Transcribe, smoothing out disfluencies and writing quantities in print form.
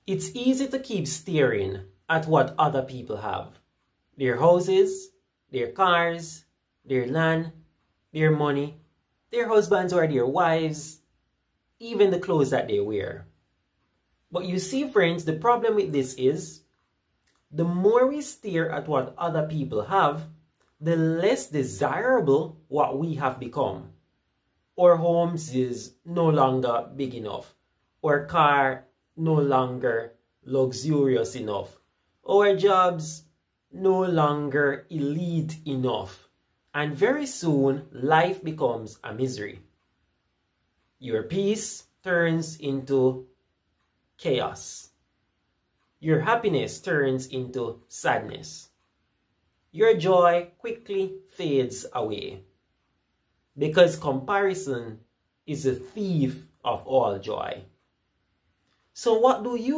It's easy to keep staring at what other people have. Their houses, their cars, their land, their money, their husbands or their wives, even the clothes that they wear. But you see, friends, the problem with this is, the more we stare at what other people have, the less desirable what we have become. Our homes is no longer big enough. Our car no longer luxurious enough. Our jobs no longer elite enough. And very soon, life becomes a misery. Your peace turns into chaos. Your happiness turns into sadness. Your joy quickly fades away. Because comparison is the thief of all joy. So what do you